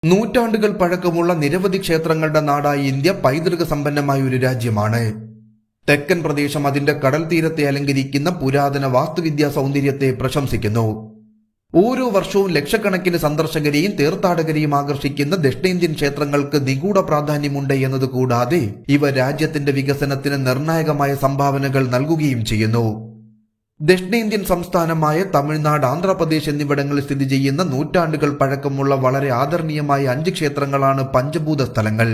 നൂറ്റാണ്ടുകൾ പഴക്കമുള്ള നിരവധി ക്ഷേത്രങ്ങളുടെ നാടായ ഇന്ത്യ പൈതൃക സമ്പന്നമായ ഒരു രാജ്യമാണ്. തെക്കൻ പ്രദേശം അതിന്റെ കടൽ തീരത്തെ അലങ്കരിക്കുന്ന പുരാതന വാസ്തുവിദ്യാ സൗന്ദര്യത്തെ പ്രശംസിക്കുന്നു. ഓരോ വർഷവും ലക്ഷക്കണക്കിന് സന്ദർശകരെയും തീർത്ഥാടകരെയും ആകർഷിക്കുന്ന ദക്ഷിണേന്ത്യൻ ക്ഷേത്രങ്ങൾക്ക് നിഗൂഢ പ്രാധാന്യമുണ്ട് എന്നതുകൂടാതെ ഇവ രാജ്യത്തിന്റെ വികസനത്തിന് നിർണായകമായ സംഭാവനകൾ നൽകുകയും ചെയ്യുന്നു. ദക്ഷിണേന്ത്യൻ സംസ്ഥാനമായ തമിഴ്നാട്, ആന്ധ്രാപ്രദേശ് എന്നിവിടങ്ങളിൽ സ്ഥിതി ചെയ്യുന്ന നൂറ്റാണ്ടുകൾ പഴക്കമുള്ള വളരെ ആദരണീയമായ 5 ക്ഷേത്രങ്ങളാണ് പഞ്ചഭൂത സ്ഥലങ്ങൾ.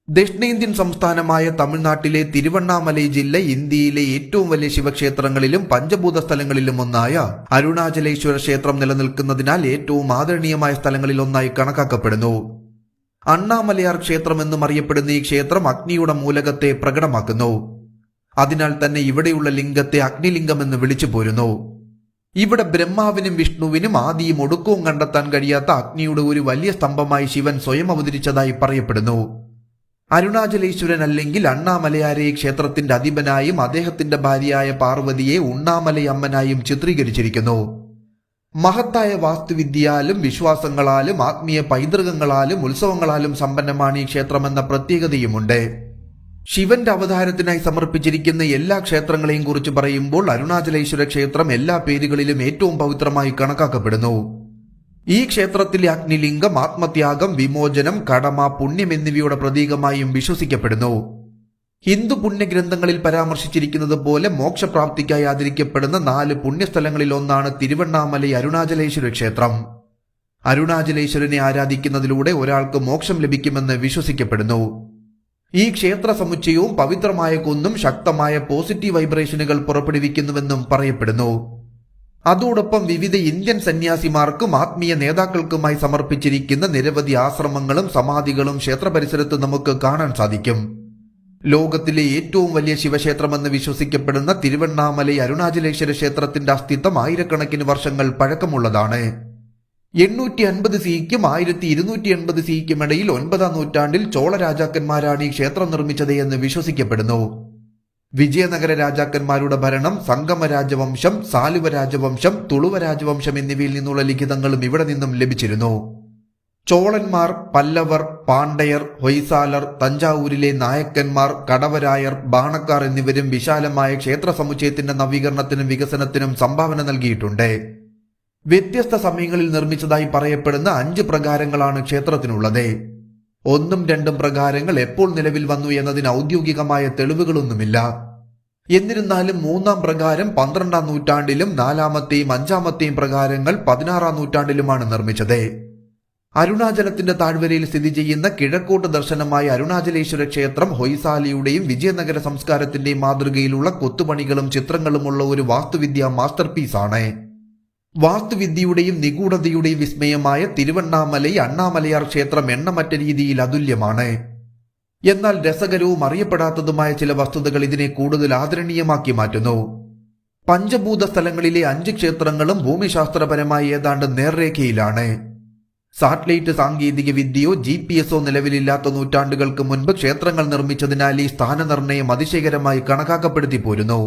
ദക്ഷിണേന്ത്യൻ സംസ്ഥാനമായ തമിഴ്നാട്ടിലെ തിരുവണ്ണാമലൈ ജില്ല ഇന്ത്യയിലെ ഏറ്റവും വലിയ ശിവക്ഷേത്രങ്ങളിലും പഞ്ചഭൂത സ്ഥലങ്ങളിലും ഒന്നായ അരുണാചലേശ്വര ക്ഷേത്രം നിലനിൽക്കുന്നതിനാൽ ഏറ്റവും ആദരണീയമായ സ്ഥലങ്ങളിൽ ഒന്നായി കണക്കാക്കപ്പെടുന്നു. അണ്ണാമലയാർ ക്ഷേത്രം എന്നും അറിയപ്പെടുന്ന ഈ ക്ഷേത്രം അഗ്നിയുടെ മൂലകത്തെ പ്രകടമാക്കുന്നു. അതിനാൽ തന്നെ ഇവിടെയുള്ള ലിംഗത്തെ അഗ്നിലിംഗം എന്ന് വിളിച്ചു പോരുന്നു. ഇവിടെ ബ്രഹ്മാവിനും വിഷ്ണുവിനും ആദിയും ഒടുക്കവും കണ്ടെത്താൻ കഴിയാത്ത അഗ്നിയുടെ ഒരു വലിയ സ്തംഭമായി ശിവൻ സ്വയം അവതരിച്ചതായി പറയപ്പെടുന്നു. അരുണാചലേശ്വരൻ അല്ലെങ്കിൽ അണ്ണാമലയാരെ ക്ഷേത്രത്തിന്റെ അധിപനായും അദ്ദേഹത്തിന്റെ ഭാര്യയായ പാർവതിയെ ഉണ്ണാമലയമ്മനായും ചിത്രീകരിച്ചിരിക്കുന്നു. മഹത്തായ വാസ്തുവിദ്യയാലും വിശ്വാസങ്ങളാലും ആത്മീയ പൈതൃകങ്ങളാലും ഉത്സവങ്ങളാലും സമ്പന്നമാണ് ഈ ക്ഷേത്രമെന്ന പ്രത്യേകതയുമുണ്ട്. ശിവന്റെ അവതാരത്തിനായി സമർപ്പിച്ചിരിക്കുന്ന എല്ലാ ക്ഷേത്രങ്ങളെയും കുറിച്ച് പറയുമ്പോൾ അരുണാചലേശ്വര ക്ഷേത്രം എല്ലാ പേരുകളിലും ഏറ്റവും പവിത്രമായി കണക്കാക്കപ്പെടുന്നു. ഈ ക്ഷേത്രത്തിലെ അഗ്നിലിംഗം ആത്മത്യാഗം, വിമോചനം, കടമ, പുണ്യം എന്നിവയുടെ പ്രതീകമായും വിശ്വസിക്കപ്പെടുന്നു. ഹിന്ദു പുണ്യഗ്രന്ഥങ്ങളിൽ പരാമർശിച്ചിരിക്കുന്നത് പോലെ മോക്ഷപ്രാപ്തിക്കായി ആദരിക്കപ്പെടുന്ന 4 പുണ്യസ്ഥലങ്ങളിൽ ഒന്നാണ് തിരുവണ്ണാമലൈ അരുണാചലേശ്വര ക്ഷേത്രം. അരുണാചലേശ്വരനെ ആരാധിക്കുന്നതിലൂടെ ഒരാൾക്ക് മോക്ഷം ലഭിക്കുമെന്ന് വിശ്വസിക്കപ്പെടുന്നു. ഈ ക്ഷേത്ര സമുച്ചയവും പവിത്രമായ കുന്നും ശക്തമായ പോസിറ്റീവ് വൈബ്രേഷനുകൾ പുറപ്പെടുവിക്കുന്നുവെന്നും പറയപ്പെടുന്നു. അതോടൊപ്പം വിവിധ ഇന്ത്യൻ സന്യാസിമാർക്കും ആത്മീയ നേതാക്കൾക്കുമായി സമർപ്പിച്ചിരിക്കുന്ന നിരവധി ആശ്രമങ്ങളും സമാധികളും ക്ഷേത്ര പരിസരത്ത് നമുക്ക് കാണാൻ സാധിക്കും. ലോകത്തിലെ ഏറ്റവും വലിയ ശിവക്ഷേത്രമെന്ന് വിശ്വസിക്കപ്പെടുന്ന തിരുവണ്ണാമലൈ അരുണാചലേശ്വര ക്ഷേത്രത്തിന്റെ അസ്തിത്വം ആയിരക്കണക്കിന് വർഷങ്ങൾ പഴക്കമുള്ളതാണ്. 850 സിക്കും 1280 സിക്കും ഇടയിൽ 9ാം നൂറ്റാണ്ടിൽ ചോള രാജാക്കന്മാരാണ് ഈ ക്ഷേത്രം നിർമ്മിച്ചത് എന്ന് വിശ്വസിക്കപ്പെടുന്നു. വിജയനഗര രാജാക്കന്മാരുടെ ഭരണം, സംഗമ രാജവംശം, സാലുവ രാജവംശം, തുളുവ രാജവംശം എന്നിവയിൽ നിന്നുള്ള ലിഖിതങ്ങളും ഇവിടെ നിന്നും ലഭിച്ചിരുന്നു. ചോളന്മാർ, പല്ലവർ, പാണ്ഡ്യർ, ഹൊയ്സാലർ, തഞ്ചാവൂരിലെ നായക്കന്മാർ, കടവരായർ, ബാണക്കാർ എന്നിവരും വിശാലമായ ക്ഷേത്ര സമുച്ചയത്തിന്റെ നവീകരണത്തിനും വികസനത്തിനും സംഭാവന നൽകിയിട്ടുണ്ട്. വ്യത്യസ്ത സമയങ്ങളിൽ നിർമ്മിച്ചതായി പറയപ്പെടുന്ന 5 പ്രകാരങ്ങളാണ് ക്ഷേത്രത്തിനുള്ളത്. 1ഉം 2ഉം പ്രകാരങ്ങൾ എപ്പോൾ നിലവിൽ വന്നു എന്നതിന് ഔദ്യോഗികമായ തെളിവുകളൊന്നുമില്ല. എന്നിരുന്നാലും 3ാം പ്രകാരം 12ാം നൂറ്റാണ്ടിലും 4ാമത്തെയും 5ാമത്തെയും പ്രകാരങ്ങൾ 16ാം നൂറ്റാണ്ടിലുമാണ് നിർമ്മിച്ചത്. അരുണാചലത്തിന്റെ താഴ്വരയിൽ സ്ഥിതി ചെയ്യുന്ന കിഴക്കോട്ട് ദർശനമായ അരുണാചലേശ്വര ക്ഷേത്രം ഹൊയ്സാലിയുടെയും വിജയനഗര സംസ്കാരത്തിന്റെയും മാതൃകയിലുള്ള കൊത്തുപണികളും ചിത്രങ്ങളുമുള്ള ഒരു വാസ്തുവിദ്യാ മാസ്റ്റർപീസാണ്. വാസ്തുവിദ്യയുടെയും നിഗൂഢതയുടെയും വിസ്മയമായ തിരുവണ്ണാമലൈ അണ്ണാമലയാർ ക്ഷേത്രം എണ്ണമറ്റ രീതിയിൽ അതുല്യമാണ്. എന്നാൽ രസകരവും അറിയപ്പെടാത്തതുമായ ചില വസ്തുതകൾ ഇതിനെ കൂടുതൽ ആദരണീയമാക്കി മാറ്റുന്നു. പഞ്ചഭൂത സ്ഥലങ്ങളിലെ 5 ക്ഷേത്രങ്ങളും ഭൂമിശാസ്ത്രപരമായി ഏതാണ്ട് നേർരേഖയിലാണ്. സാറ്റലൈറ്റ് സാങ്കേതിക വിദ്യയോ GPS നിലവിലില്ലാത്ത നൂറ്റാണ്ടുകൾക്ക് മുൻപ് ക്ഷേത്രങ്ങൾ നിർമ്മിച്ചതിനാൽ ഈ സ്ഥാനനിർണയം അതിശയകരമായി കണക്കാക്കപ്പെടുത്തി പോരുന്നു.